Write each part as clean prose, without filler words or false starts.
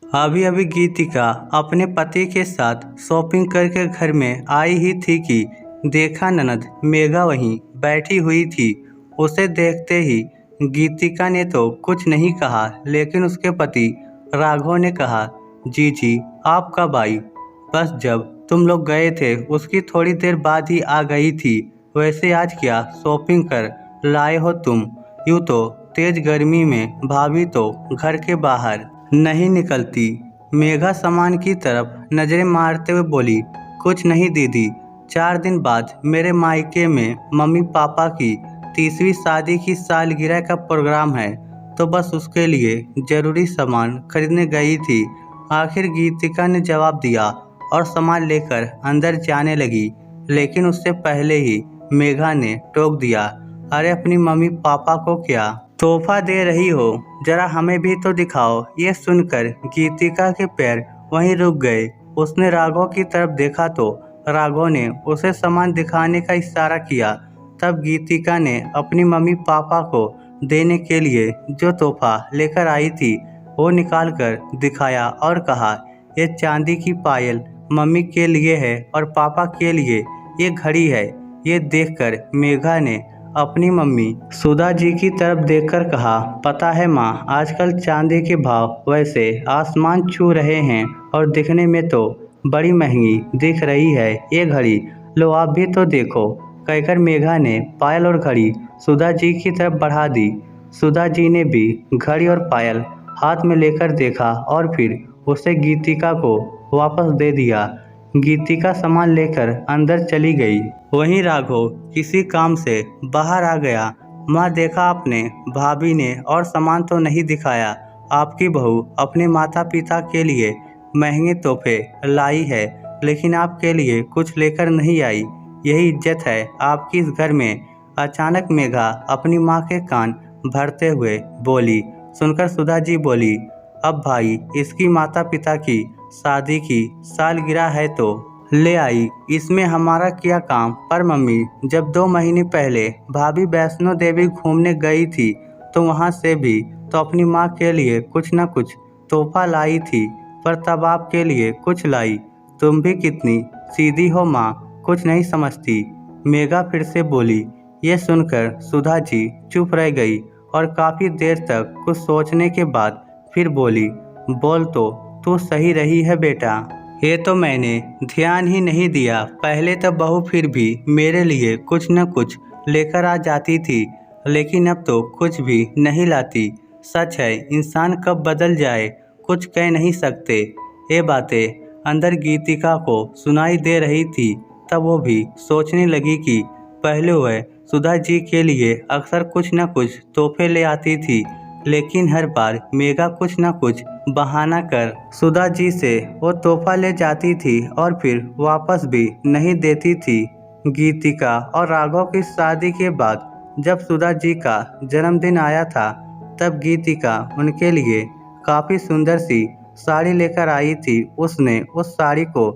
अभी अभी गीतिका अपने पति के साथ शॉपिंग करके घर में आई ही थी कि देखा ननद मेघा वहीं बैठी हुई थी। उसे देखते ही गीतिका ने तो कुछ नहीं कहा, लेकिन उसके पति राघव ने कहा, जी जी आप कब आई? बस जब तुम लोग गए थे उसकी थोड़ी देर बाद ही आ गई थी। वैसे आज क्या शॉपिंग कर लाए हो तुम? यूँ तो तेज गर्मी में भाभी तो घर के बाहर नहीं निकलती। मेघा सामान की तरफ नजरें मारते हुए बोली, कुछ नहीं दीदी, 4 दिन बाद मेरे मायके में मम्मी पापा की तीसरी शादी की सालगिरह का प्रोग्राम है, तो बस उसके लिए जरूरी सामान खरीदने गई थी। आखिर गीतिका ने जवाब दिया और सामान लेकर अंदर जाने लगी, लेकिन उससे पहले ही मेघा ने टोक दिया, अरे अपनी मम्मी पापा को क्या तोहफा दे रही हो, जरा हमें भी तो दिखाओ। ये सुनकर गीतिका के पैर वहीं रुक गए। उसने राघव की तरफ देखा तो राघव ने उसे सामान दिखाने का इशारा किया। तब गीतिका ने अपनी मम्मी पापा को देने के लिए जो तोहफा लेकर आई थी वो निकाल कर दिखाया और कहा, ये चांदी की पायल मम्मी के लिए है और पापा के लिए ये घड़ी है। ये देखकर मेघा ने अपनी मम्मी सुधा जी की तरफ देखकर कहा, पता है माँ, आजकल चांदी के भाव वैसे आसमान छू रहे हैं और दिखने में तो बड़ी महंगी दिख रही है ये घड़ी, लो आप भी तो देखो। कहकर मेघा ने पायल और घड़ी सुधा जी की तरफ बढ़ा दी। सुधा जी ने भी घड़ी और पायल हाथ में लेकर देखा और फिर उसे गीतिका को वापस दे दिया। गीतिका सामान लेकर अंदर चली गई। वहीं राघव किसी काम से बाहर आ गया। माँ देखा आपने, भाभी ने और सामान तो नहीं दिखाया। आपकी बहू अपने माता पिता के लिए महंगे तोहफे लाई है, लेकिन आपके लिए कुछ लेकर नहीं आई। यही इज्जत है आपकी इस घर में। अचानक मेघा अपनी माँ के कान भरते हुए बोली। सुनकर सुधा जी बोली, अब भाई इसकी माता पिता की शादी की सालगिरह है तो ले आई, इसमें हमारा क्या काम? पर मम्मी, जब 2 महीने पहले भाभी वैष्णो देवी घूमने गई थी तो वहाँ से भी तो अपनी माँ के लिए कुछ न कुछ तोहफा लाई थी, पर तब आपके लिए कुछ लाई। तुम भी कितनी सीधी हो माँ, कुछ नहीं समझती। मेघा फिर से बोली। ये सुनकर सुधा जी चुप रह गई और काफ़ी देर तक कुछ सोचने के बाद फिर बोली, बोल तो तू सही रही है बेटा, ये तो मैंने ध्यान ही नहीं दिया। पहले तो बहू फिर भी मेरे लिए कुछ न कुछ लेकर आ जाती थी, लेकिन अब तो कुछ भी नहीं लाती। सच है, इंसान कब बदल जाए कुछ कह नहीं सकते। ये बातें अंदर गीतिका को सुनाई दे रही थी। तब वो भी सोचने लगी कि पहले वह सुधा जी के लिए अक्सर कुछ न कुछ तोहफे ले आती थी, लेकिन हर बार मेघा कुछ न कुछ बहाना कर सुधा जी से वो तोहफा ले जाती थी और फिर वापस भी नहीं देती थी। गीतिका और राघव की शादी के बाद जब सुधा जी का जन्मदिन आया था, तब गीतिका उनके लिए काफ़ी सुंदर सी साड़ी लेकर आई थी। उसने उस साड़ी को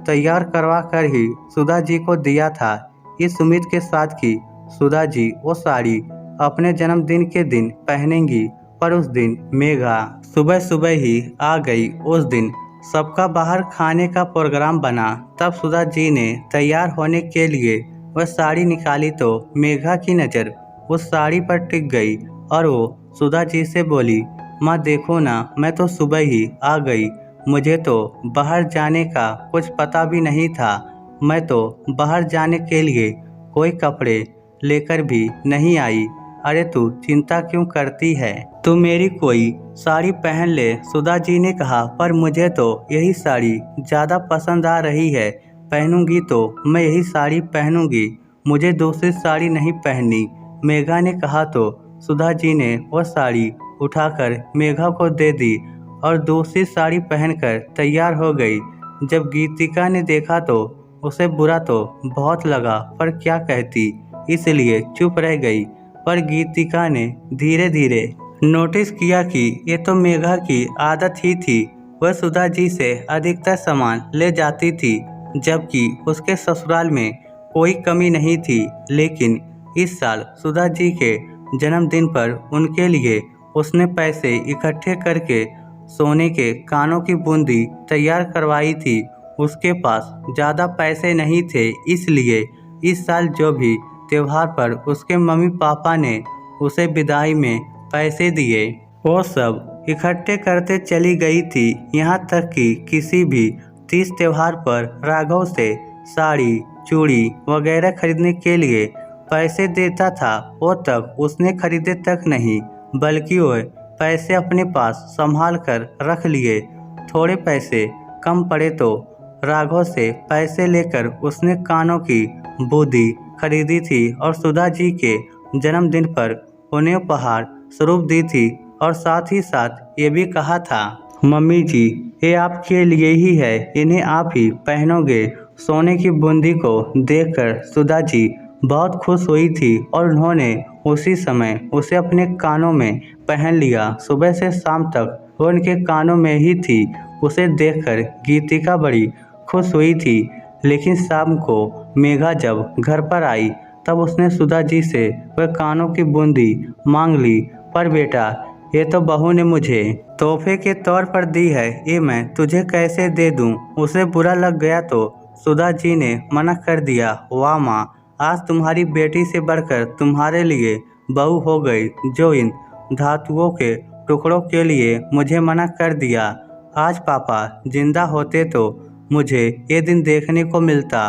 तैयार करवा कर ही सुधा जी को दिया था, इस उम्मीद के साथ कि सुधा जी वो साड़ी अपने जन्मदिन के दिन पहनेंगी। पर उस दिन मेघा सुबह सुबह ही आ गई। उस दिन सबका बाहर खाने का प्रोग्राम बना। तब सुधा जी ने तैयार होने के लिए वह साड़ी निकाली तो मेघा की नज़र उस साड़ी पर टिक गई और वो सुधा जी से बोली, माँ देखो ना, मैं तो सुबह ही आ गई, मुझे तो बाहर जाने का कुछ पता भी नहीं था। मैं तो बाहर जाने के लिए कोई कपड़े लेकर भी नहीं आई। अरे तू चिंता क्यों करती है, तू मेरी कोई साड़ी पहन ले। सुधा जी ने कहा, पर मुझे तो यही साड़ी ज़्यादा पसंद आ रही है, पहनूंगी तो मैं यही साड़ी पहनूंगी, मुझे दूसरी साड़ी नहीं पहननी। मेघा ने कहा तो सुधा जी ने वो साड़ी उठाकर मेघा को दे दी और दूसरी साड़ी पहनकर तैयार हो गई। जब गीतिका ने देखा तो उसे बुरा तो बहुत लगा, पर क्या कहती, इसलिए चुप रह गई। पर गीतिका ने धीरे धीरे नोटिस किया कि ये तो मेघा की आदत ही थी। वह सुधा जी से अधिकतर सामान ले जाती थी, जबकि उसके ससुराल में कोई कमी नहीं थी। लेकिन इस साल सुधा जी के जन्मदिन पर उनके लिए उसने पैसे इकट्ठे करके सोने के कानों की बूंदी तैयार करवाई थी। उसके पास ज़्यादा पैसे नहीं थे, इसलिए इस साल जो भी त्योहार पर उसके मम्मी पापा ने उसे विदाई में पैसे दिए, वो सब इकट्ठे करते चली गई थी। यहाँ तक कि किसी भी तीज त्योहार पर राघव से साड़ी, चूड़ी वगैरह खरीदने के लिए पैसे देता था, वो तक उसने खरीदे तक नहीं, बल्कि वह पैसे अपने पास संभाल कर रख लिए। थोड़े पैसे कम पड़े तो राघव से पैसे लेकर उसने कानों की बूंदी खरीदी थी और सुधा जी के जन्मदिन पर उन्हें उपहार स्वरूप दी थी और साथ ही साथ ये भी कहा था, मम्मी जी ये आपके लिए ही है, इन्हें आप ही पहनोगे। सोने की बूंदी को देखकर सुधा जी बहुत खुश हुई थी और उन्होंने उसी समय उसे अपने कानों में पहन लिया। सुबह से शाम तक वो उनके कानों में ही थी। उसे देखकर गीतिका बड़ी खुश हुई थी, लेकिन शाम को मेघा जब घर पर आई तब उसने सुधा जी से वह कानों की बूंदी मांग ली। पर बेटा, ये तो बहू ने मुझे तोहफे के तौर पर दी है, ये मैं तुझे कैसे दे दूं? उसे बुरा लग गया तो सुधा जी ने मना कर दिया। वाह माँ, आज तुम्हारी बेटी से बढ़कर तुम्हारे लिए बहू हो गई, जो इन धातुओं के टुकड़ों के लिए मुझे मना कर दिया। आज पापा जिंदा होते तो मुझे ये दिन देखने को मिलता।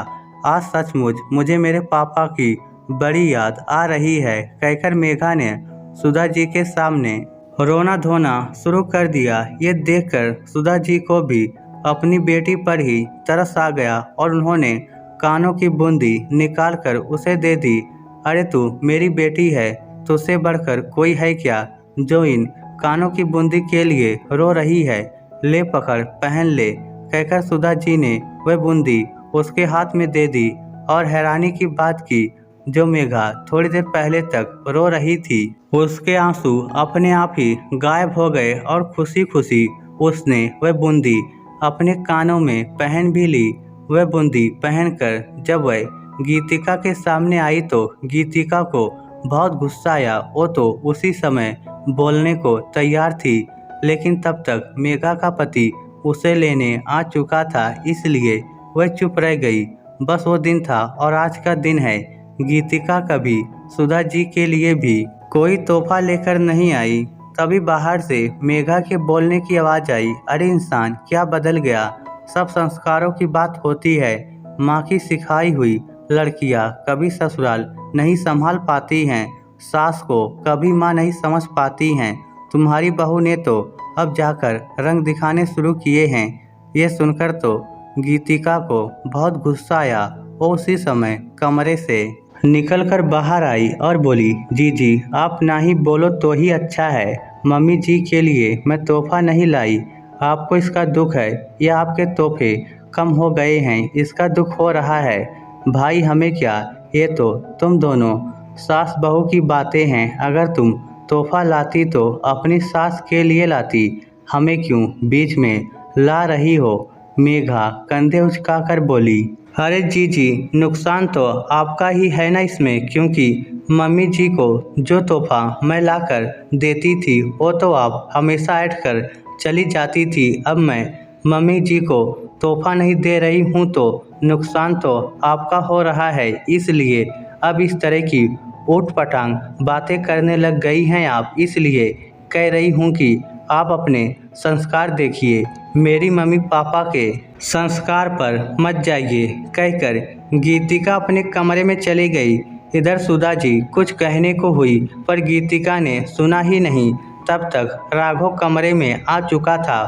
आज सचमुच मुझे मेरे पापा की बड़ी याद आ रही है, कहकर मेघा ने सुधा जी के सामने रोना धोना शुरू कर दिया। ये देखकर सुधा जी को भी अपनी बेटी पर ही तरस आ गया और उन्होंने कानों की बूंदी निकालकर उसे दे दी। अरे तू मेरी बेटी है, तुझसे बढ़कर कोई है क्या जो इन कानों की बूंदी के लिए रो रही है? ले पकड़, पहन ले, कहकर सुधा जी ने वह बूंदी उसके हाथ में दे दी। और हैरानी की बात की, जो मेघा थोड़ी देर पहले तक रो रही थी, उसके आंसू अपने आप ही गायब हो गए और खुशी खुशी उसने वह बूंदी अपने कानों में पहन भी ली। वह बूंदी पहनकर जब वह गीतिका के सामने आई तो गीतिका को बहुत गुस्सा आया। वो तो उसी समय बोलने को तैयार थी, लेकिन तब तक मेघा का पति उसे लेने आ चुका था, इसलिए वह चुप रह गई। बस वो दिन था और आज का दिन है। गीतिका कभी सुधा जी के लिए भी कोई तोहफा लेकर नहीं आई। तभी बाहर से मेघा के बोलने की आवाज़ आई। अरे इंसान क्या बदल गया, सब संस्कारों की बात होती है। माँ की सिखाई हुई लड़कियाँ कभी ससुराल नहीं संभाल पाती हैं, सास को कभी माँ नहीं समझ पाती हैं। तुम्हारी बहू ने तो अब जाकर रंग दिखाने शुरू किए हैं। ये सुनकर तो गीतिका को बहुत गुस्सा आया। वो उसी समय कमरे से निकलकर बाहर आई और बोली, जी आप ना ही बोलो तो ही अच्छा है। मम्मी जी के लिए मैं तोहफा नहीं लाई। आपको इसका दुख है या आपके तोहफे कम हो गए हैं, इसका दुख हो रहा है? भाई हमें क्या, ये तो तुम दोनों सास बहू की बातें हैं। अगर तुम तोहफा लाती तो अपनी सास के लिए लाती, हमें क्यों बीच में ला रही हो? मेघा कंधे उचकाकर बोली। अरे जी, नुकसान तो आपका ही है ना इसमें, क्योंकि मम्मी जी को जो तोहफा मैं लाकर देती थी वो तो आप हमेशा ऐड कर चली जाती थी। अब मैं मम्मी जी को तोहफा नहीं दे रही हूँ तो नुकसान तो आपका हो रहा है, इसलिए अब इस तरह की ऊट-पटांग बातें करने लग गई हैं आप। इसलिए कह रही हूँ कि आप अपने संस्कार देखिए, मेरी मम्मी पापा के संस्कार पर मत जाइए, कहकर गीतिका अपने कमरे में चली गई। इधर सुधा जी कुछ कहने को हुई पर गीतिका ने सुना ही नहीं। तब तक राघव कमरे में आ चुका था।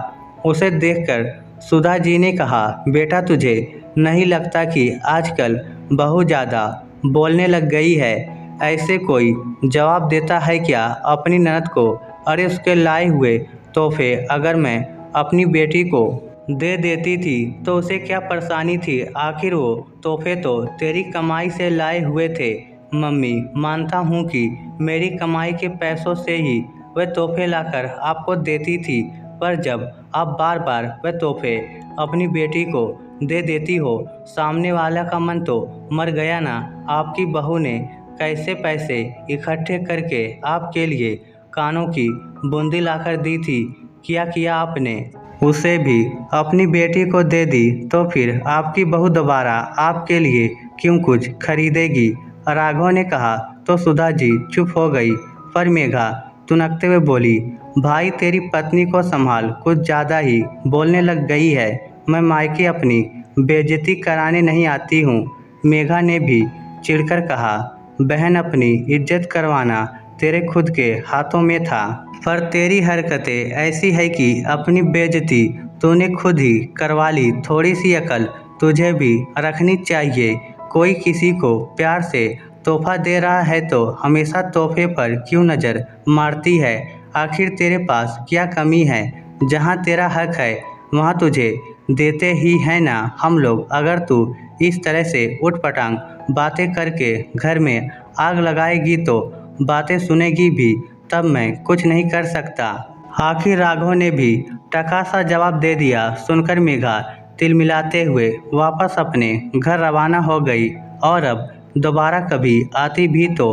उसे देखकर सुधा जी ने कहा, बेटा तुझे नहीं लगता कि आजकल बहुत ज़्यादा बोलने लग गई है? ऐसे कोई जवाब देता है क्या अपनी ननद को? अरे उसके लाए हुए तोहफे अगर मैं अपनी बेटी को दे देती थी तो उसे क्या परेशानी थी? आखिर वो तोहफे तो तेरी कमाई से लाए हुए थे। मम्मी, मानता हूँ कि मेरी कमाई के पैसों से ही वह तोहफे लाकर आपको देती थी, पर जब आप बार बार वह तोहफे अपनी बेटी को दे देती हो, सामने वाला का मन तो मर गया ना। आपकी बहू ने कैसे पैसे इकट्ठे करके आपके लिए कानों की बूंदी लाकर दी थी? क्या किया आपने? उसे भी अपनी बेटी को दे दी तो फिर आपकी बहू दोबारा आपके लिए क्यों कुछ खरीदेगी? राघव ने कहा तो सुधा जी चुप हो गई। पर मेघा तुनकते हुए बोली, भाई तेरी पत्नी को संभाल, कुछ ज़्यादा ही बोलने लग गई है। मैं मायके अपनी बेइज्जती कराने नहीं आती हूँ। मेघा ने भी चिढ़कर कहा, बहन अपनी इज्जत करवाना तेरे खुद के हाथों में था, पर तेरी हरकतें ऐसी है कि अपनी बेइज्जती तूने खुद ही करवा ली। थोड़ी सी अकल तुझे भी रखनी चाहिए। कोई किसी को प्यार से तोहफा दे रहा है तो हमेशा तोहफे पर क्यों नज़र मारती है? आखिर तेरे पास क्या कमी है? जहाँ तेरा हक है वहाँ तुझे देते ही है ना हम लोग। अगर तू इस तरह से उठपटांग बातें करके घर में आग लगाएगी तो बातें सुनेगी भी, तब मैं कुछ नहीं कर सकता। आखिर राघव ने भी टका सा जवाब दे दिया। सुनकर मेघा तिलमिलाते हुए वापस अपने घर रवाना हो गई और अब दोबारा कभी आती भी तो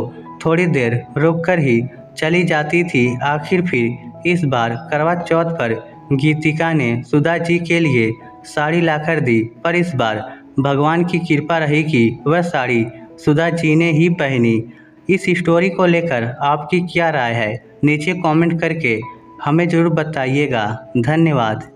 थोड़ी देर रुककर ही चली जाती थी। आखिर फिर इस बार करवा चौथ पर गीतिका ने सुधा जी के लिए साड़ी लाकर दी, पर इस बार भगवान की कृपा रही कि वह साड़ी सुधा जी ने ही पहनी। इस स्टोरी को लेकर आपकी क्या राय है? नीचे कमेंट करके हमें ज़रूर बताइएगा। धन्यवाद।